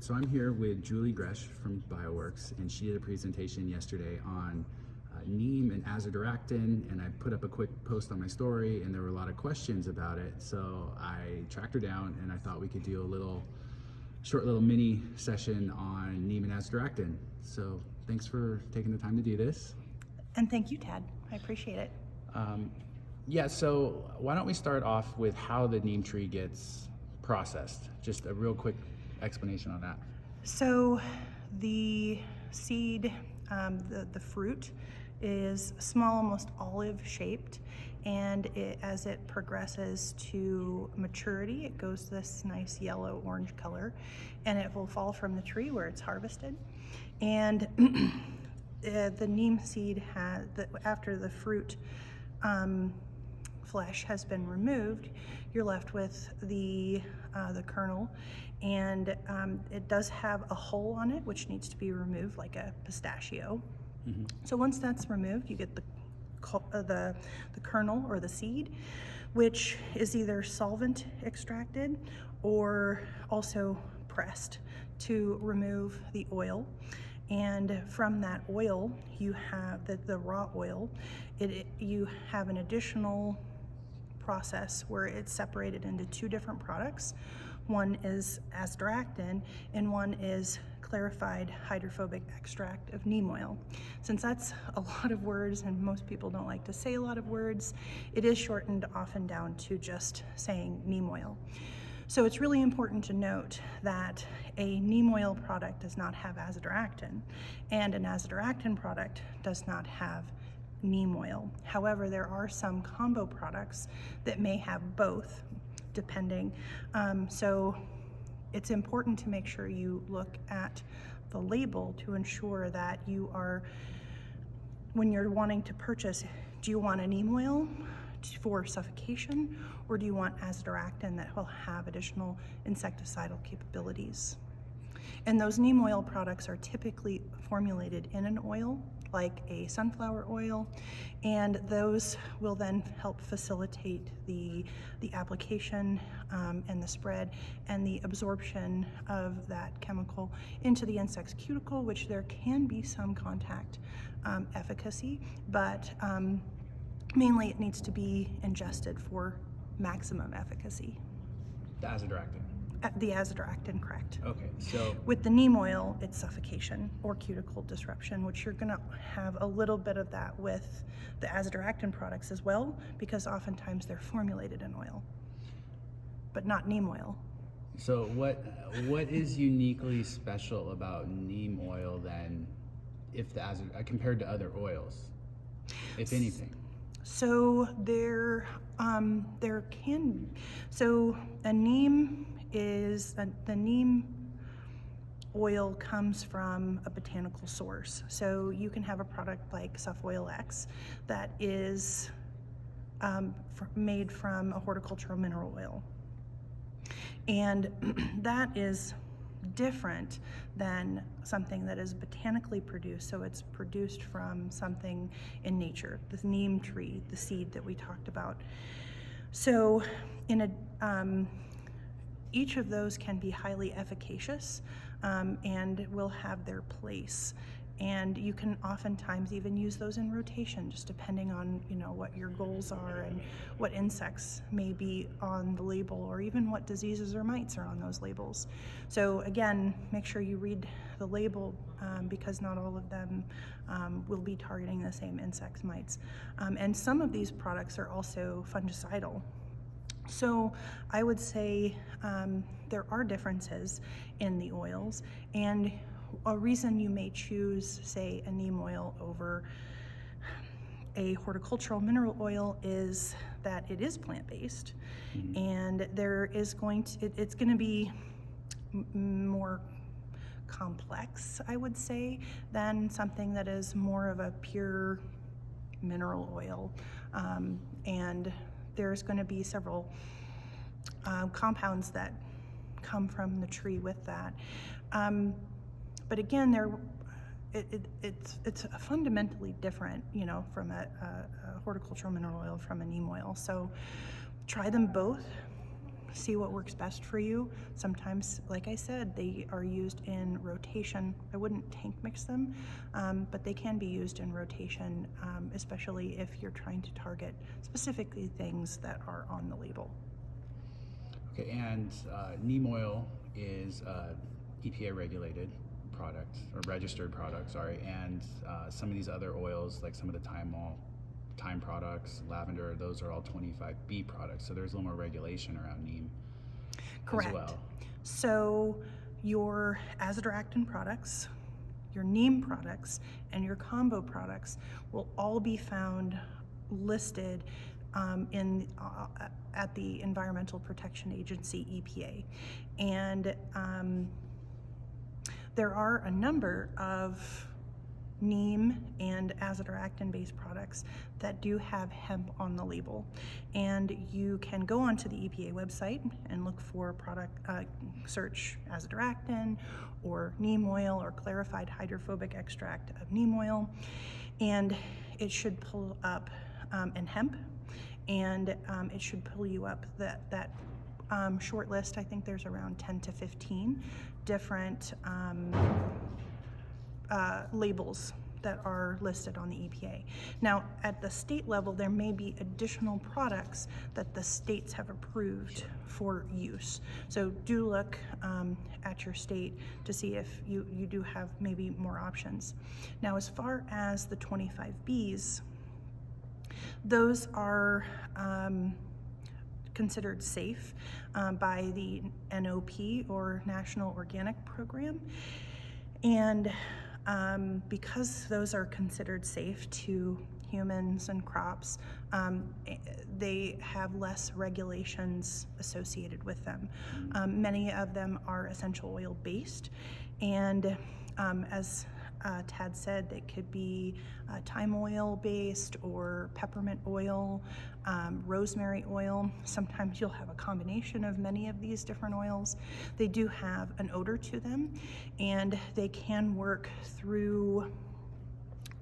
right, so I'm here with Julie Graesch from Bioworks, and she did a presentation yesterday on Neem and Azadirachtin, and I put up a quick post on my story, and there were a lot of questions about it. So I tracked her down, and I thought we could do a short little mini session on Neem and Azadirachtin. So thanks for taking the time to do this. And thank you, Tad. I appreciate it. Yeah, so why don't we start off with how the neem tree gets processed? Just a real quick explanation on that. So the seed, the fruit is small, almost olive shaped, and as it progresses to maturity, it goes this nice yellow orange color, and it will fall from the tree where it's harvested. And the neem seed after the fruit flesh has been removed, you're left with the kernel, and it does have a hull on it which needs to be removed, like a pistachio. Mm-hmm. So once that's removed, you get the kernel or the seed, which is either solvent extracted or also pressed to remove the oil. And from that oil, you have the raw oil. You have an additional process where it's separated into two different products. One is azadirachtin, and one is clarified hydrophobic extract of neem oil. Since that's a lot of words and most people don't like to say a lot of words, it is shortened often down to just saying neem oil. So it's really important to note that a neem oil product does not have azadirachtin, and an azadirachtin product does not have neem oil. However, there are some combo products that may have both, depending. So it's important to make sure you look at the label to ensure that you are, when you're wanting to purchase, do you want a neem oil for suffocation, or do you want azadirachtin that will have additional insecticidal capabilities? And those neem oil products are typically formulated in an oil, like a sunflower oil, and those will then help facilitate the application and the spread and the absorption of that chemical into the insect's cuticle, which there can be some contact efficacy, but mainly it needs to be ingested for maximum efficacy. The azadirachtin. The azadirachtin, correct. Okay, so with the neem oil, it's suffocation or cuticle disruption, which you're gonna have a little bit of that with the azadirachtin products as well, because oftentimes they're formulated in oil, but not neem oil. So what is uniquely special about neem oil then, if compared to other oils, if anything? So the neem oil comes from a botanical source. So you can have a product like Suff Oil X that is made from a horticultural mineral oil. And that is different than something that is botanically produced. So it's produced from something in nature, the neem tree, the seed that we talked about. So each of those can be highly efficacious and will have their place. And you can oftentimes even use those in rotation, just depending on what your goals are and what insects may be on the label, or even what diseases or mites are on those labels. So again, make sure you read the label because not all of them will be targeting the same insects, mites. And some of these products are also fungicidal. So I would say there are differences in the oils, and a reason you may choose, say, a neem oil over a horticultural mineral oil is that it is plant-based, mm-hmm. and it's going to be more complex, I would say, than something that is more of a pure mineral oil, and there's going to be several compounds that come from the tree with that. But again, it's fundamentally different, from a horticultural mineral oil from a neem oil. So try them both. see what works best for you. Sometimes, like I said, they are used in rotation. I wouldn't tank mix them, but they can be used in rotation, especially if you're trying to target specifically things that are on the label. Okay, and neem oil is EPA regulated product, or registered product, sorry, and some of these other oils, like some of the thyme products, lavender, those are all 25B products, so there's a little more regulation around neem. Correct. As well. So your Azadirachtin products, your Neem products, and your combo products will all be found listed at the Environmental Protection Agency, EPA. And there are a number of Neem and Azadirachtin based products that do have hemp on the label, and you can go onto the EPA website and look for product, search Azadirachtin or neem oil or clarified hydrophobic extract of neem oil, and it should pull up and hemp, and it should pull you up that short list. I think there's around 10 to 15 different labels that are listed on the EPA. Now, at the state level, there may be additional products that the states have approved for use. So do look at your state to see if you do have maybe more options. Now, as far as the 25Bs, those are considered safe by the NOP, or National Organic Program. And because those are considered safe to humans and crops, they have less regulations associated with them. Many of them are essential oil based, and as Tad said, they could be thyme oil based or peppermint oil, rosemary oil. Sometimes you'll have a combination of many of these different oils. They do have an odor to them, and they can work through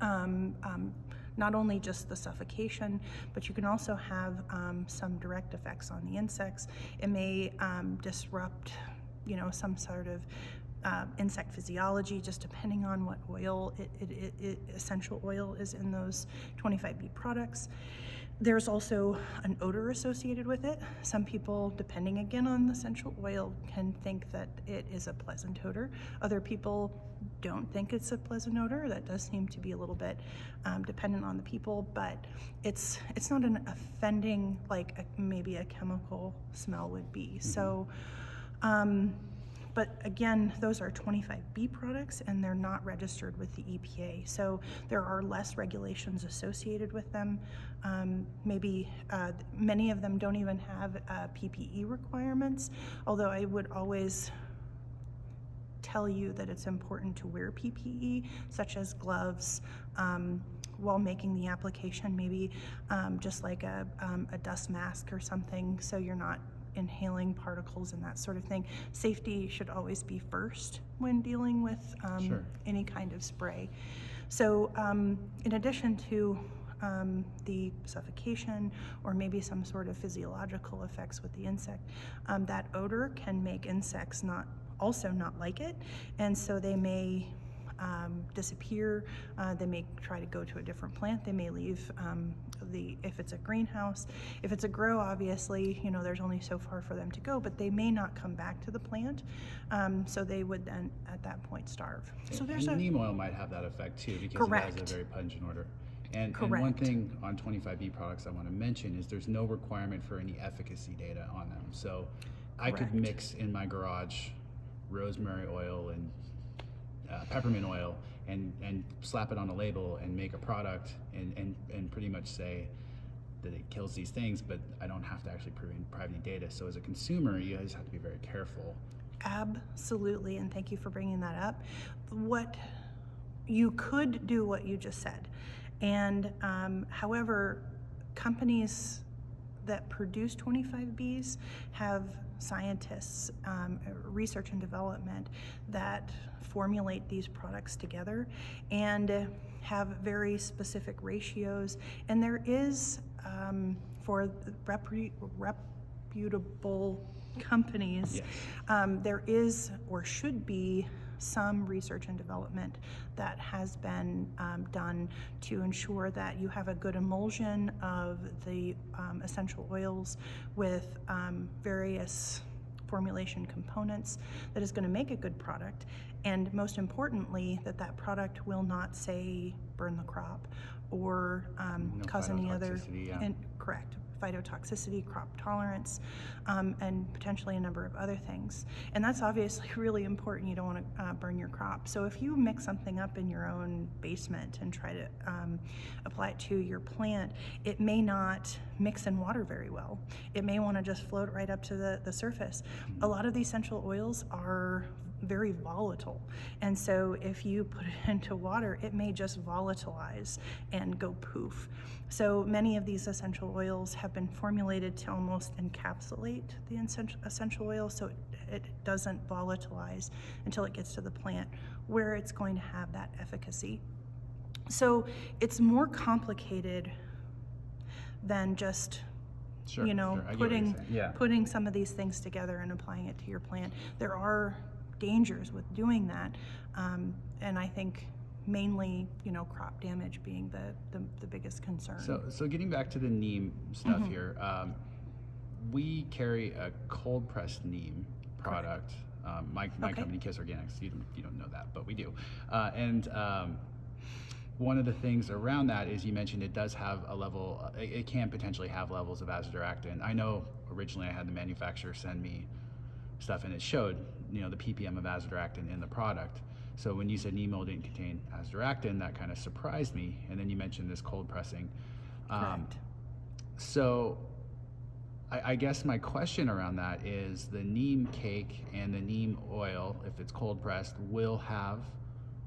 not only just the suffocation, but you can also have some direct effects on the insects. It may disrupt, some sort of insect physiology, just depending on what oil, essential oil is in those 25B products. There's also an odor associated with it. Some people, depending again on the essential oil, can think that it is a pleasant odor. Other people don't think it's a pleasant odor. That does seem to be a little bit dependent on the people, but it's not an offending like maybe a chemical smell would be. Mm-hmm. So, but again, those are 25B products, and they're not registered with the EPA. So there are less regulations associated with them. Maybe many of them don't even have PPE requirements, although I would always tell you that it's important to wear PPE, such as gloves, while making the application, maybe just like a dust mask or something, so you're not inhaling particles and that sort of thing. Safety should always be first when dealing with any kind of spray. So in addition to the suffocation or maybe some sort of physiological effects with the insect, that odor can make insects not like it, and so they may disappear. They may try to go to a different plant. They may leave if it's a greenhouse. If it's a grow, obviously, there's only so far for them to go, but they may not come back to the plant. So they would then at that point starve. So there's neem oil might have that effect too, because Correct. It has a very pungent odor. And one thing on 25B products I want to mention is there's no requirement for any efficacy data on them. So I could mix in my garage rosemary oil and peppermint oil and slap it on a label and make a product and pretty much say that it kills these things, but I don't have to actually provide any data. So as a consumer, you guys have to be very careful. Absolutely, and thank you for bringing that up. What you could do what you just said, and however, companies that produce 25Bs have scientists, research and development that formulate these products together and have very specific ratios. And there is, for reputable companies, Yes. there is or should be some research and development that has been done to ensure that you have a good emulsion of the essential oils with various formulation components that is going to make a good product, and most importantly that that product will not, say, burn the crop or No cause any other phytotoxicity, yeah. correct phytotoxicity, crop tolerance, and potentially a number of other things. And that's obviously really important. You don't want to burn your crop. So if you mix something up in your own basement and try to apply it to your plant, it may not mix in water very well. It may want to just float right up to the surface. A lot of the essential oils are very volatile, and so if you put it into water, it may just volatilize and go poof. So many of these essential oils have been formulated to almost encapsulate the essential oil, so it doesn't volatilize until it gets to the plant where it's going to have that efficacy. So it's more complicated than just Sure, you know, sure. I get what you're saying. Yeah. putting some of these things together and applying it to your plant. There are dangers with doing that, and I think mainly, you know, crop damage being the biggest concern. So getting back to the Neem stuff here, we carry a cold pressed Neem product. My company, Kiss Organics, you don't know that, but we do. One of the things around that is you mentioned it does have a level, it can potentially have levels of azadirachtin. I know originally I had the manufacturer send me stuff and it showed, you know, the ppm of azadirachtin in the product. So when you said Neem oil didn't contain azadirachtin, that kind of surprised me. And then you mentioned this cold pressing. Correct. So I guess my question around that is the Neem cake and the Neem oil, if it's cold pressed, will have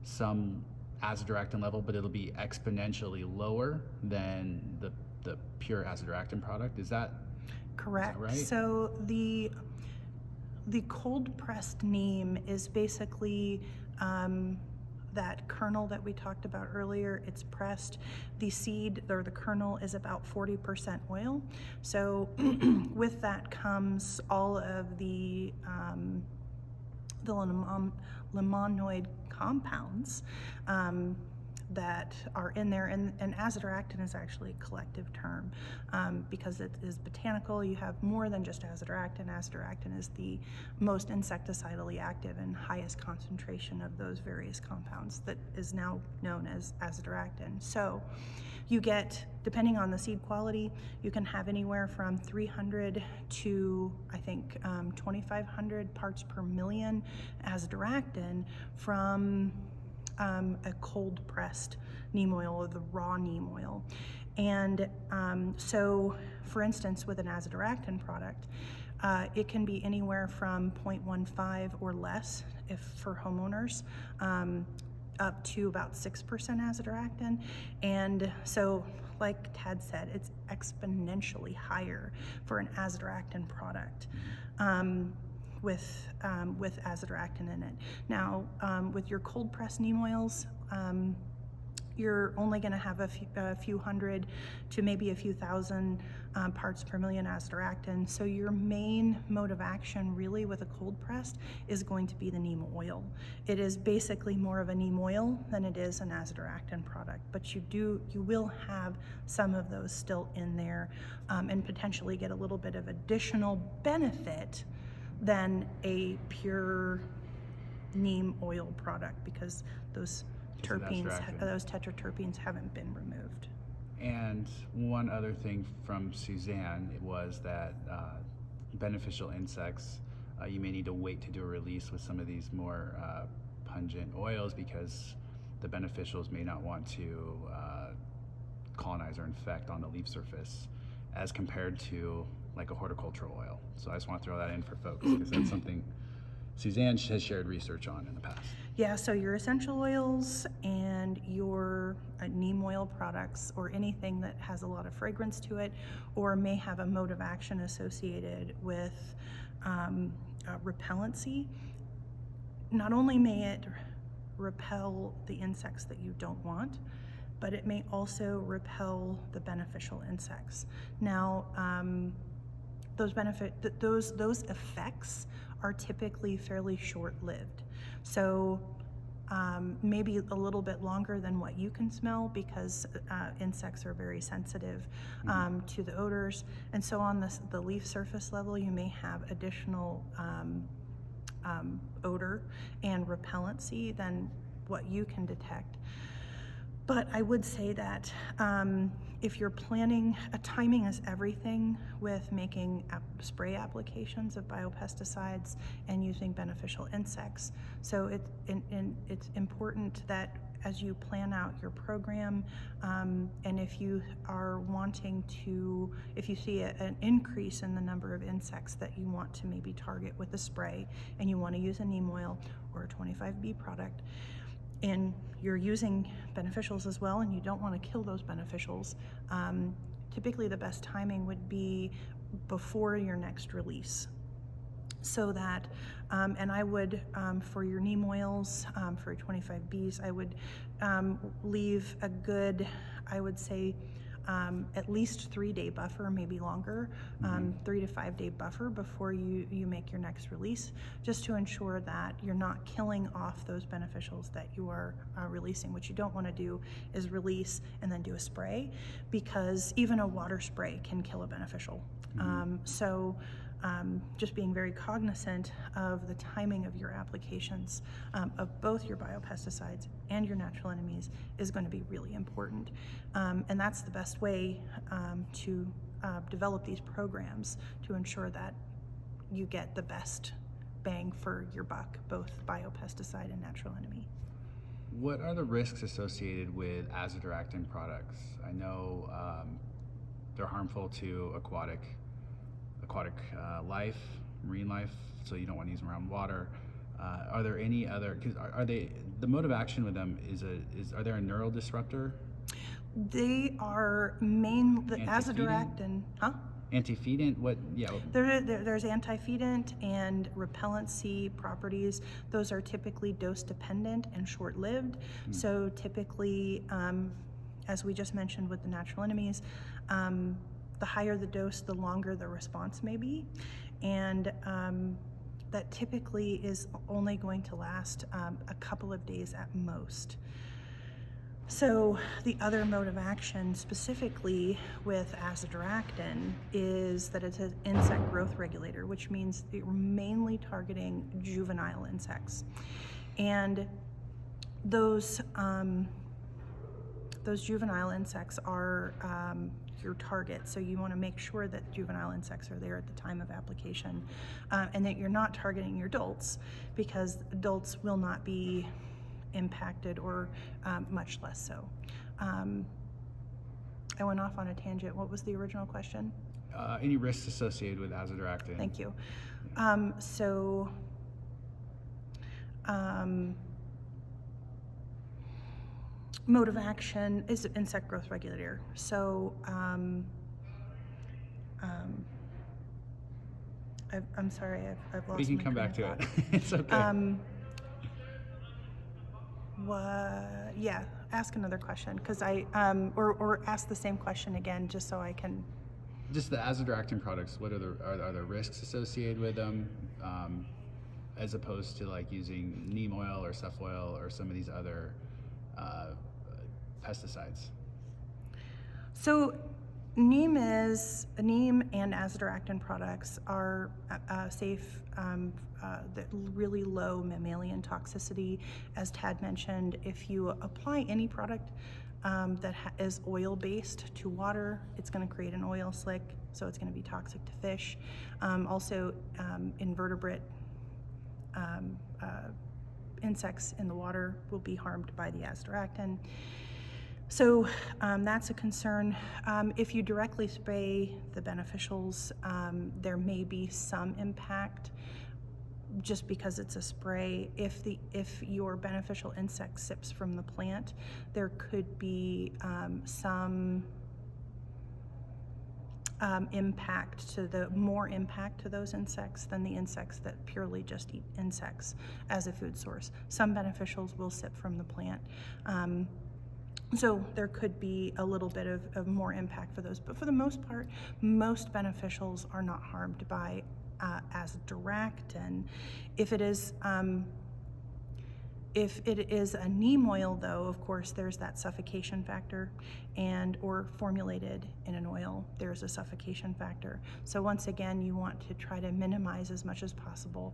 some azadirachtin level, but it'll be exponentially lower than the pure azadirachtin product. Is that Correct. Is that right? So the cold pressed Neem is basically that kernel that we talked about earlier. It's pressed. The seed or the kernel is about 40% oil. So with that comes all of the limonoid compounds that are in there, and azadirachtin is actually a collective term because it is botanical. You have more than just azadirachtin. Azadirachtin is the most insecticidally active and highest concentration of those various compounds that is now known as azadirachtin. So you get, depending on the seed quality, you can have anywhere from 300 to, I think, 2,500 parts per million azadirachtin from a cold pressed neem oil or the raw neem oil. And so for instance, with an azadirachtin product, it can be anywhere from 0.15 or less if for homeowners, up to about 6% azadirachtin. And so like Tad said, it's exponentially higher for an azadirachtin product. With azadirachtin in it. Now, with your cold pressed neem oils, you're only going to have a few hundred to maybe a few thousand parts per million azadirachtin. So your main mode of action really with a cold pressed is going to be the neem oil. It is basically more of a neem oil than it is an azadirachtin product, but you will have some of those still in there and potentially get a little bit of additional benefit than a pure neem oil product because those terpenes, those tetraterpenes haven't been removed. And one other thing from Suzanne was that beneficial insects, you may need to wait to do a release with some of these more pungent oils because the beneficials may not want to colonize or infect on the leaf surface as compared to like a horticultural oil. So I just want to throw that in for folks because that's something Suzanne has shared research on in the past. Yeah, so your essential oils and your neem oil products or anything that has a lot of fragrance to it or may have a mode of action associated with repellency, not only may it repel the insects that you don't want, but it may also repel the beneficial insects. Now, those effects are typically fairly short-lived. So maybe a little bit longer than what you can smell, because insects are very sensitive to the odors. And so on the leaf surface level, you may have additional odor and repellency than what you can detect. But I would say that if you're planning, timing is everything with making spray applications of biopesticides and using beneficial insects. So it's important that as you plan out your program, and if you are wanting to, if you see an increase in the number of insects that you want to maybe target with a spray, and you want to use a neem oil or a 25B product, and you're using beneficials as well, and you don't want to kill those beneficials, typically the best timing would be before your next release. So that, and I would, for your neem oils, for 25Bs, I would leave a good, I would say, at least 3-day buffer, maybe longer, 3 to 5 day buffer before you make your next release, just to ensure that you're not killing off those beneficials that you are releasing. What you don't want to do is release and then do a spray, because even a water spray can kill a beneficial. So just being very cognizant of the timing of your applications of both your biopesticides and your natural enemies is going to be really important. And that's the best way to develop these programs to ensure that you get the best bang for your buck, both biopesticide and natural enemy. What are the risks associated with Azadirachtin products? I know they're harmful to aquatic life, marine life, so you don't want to use them around water. Are there any other, because are they, the mode of action with them are they a neural disruptor? They are the Azadirachtin, Antifeedant, what, yeah. There's antifeedant and repellency properties. Those are typically dose dependent and short-lived. So typically, as we just mentioned with the natural enemies, the higher the dose, the longer the response may be. And that typically is only going to last a couple of days at most. So the other mode of action specifically with Azadirachtin is that it's an insect growth regulator, which means that you're mainly targeting juvenile insects. And those juvenile insects are your target. So you want to make sure that juvenile insects are there at the time of application, and that you're not targeting your adults, because adults will not be impacted, or much less so. I went off on a tangent. What was the original question? Any risks associated with Azadirachtin? Thank you. Mode of action is insect growth regulator. So I'm sorry, I've lost. We can my come train back to of it. thought. It's okay. Yeah, ask another question, because or ask the same question again, just so I can. Just the Azadirachtin products, what are there risks associated with them, as opposed to like using neem oil or Ceph oil or some of these other pesticides? So Neem and Azadirachtin products are safe, the really low mammalian toxicity. As Tad mentioned, if you apply any product that is oil-based to water, it's going to create an oil slick, so it's going to be toxic to fish. Also, invertebrate insects in the water will be harmed by the Azadirachtin. So that's a concern. If you directly spray the beneficials, there may be some impact just because it's a spray. If your beneficial insect sips from the plant, there could be some impact to those insects than the insects that purely just eat insects as a food source. Some beneficials will sip from the plant. So there could be a little bit of more impact for those, but for the most part, most beneficials are not harmed by Azadirachtin. If it is a neem oil, though, of course, there's that suffocation factor, or formulated in an oil, there's a suffocation factor. So once again, you want to try to minimize as much as possible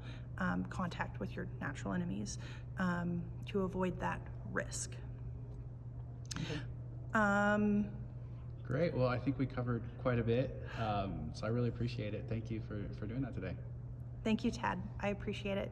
contact with your natural enemies to avoid that risk. Okay. Great. Well, I think we covered quite a bit, so I really appreciate it. Thank you for doing that today. Thank you, Tad. I appreciate it.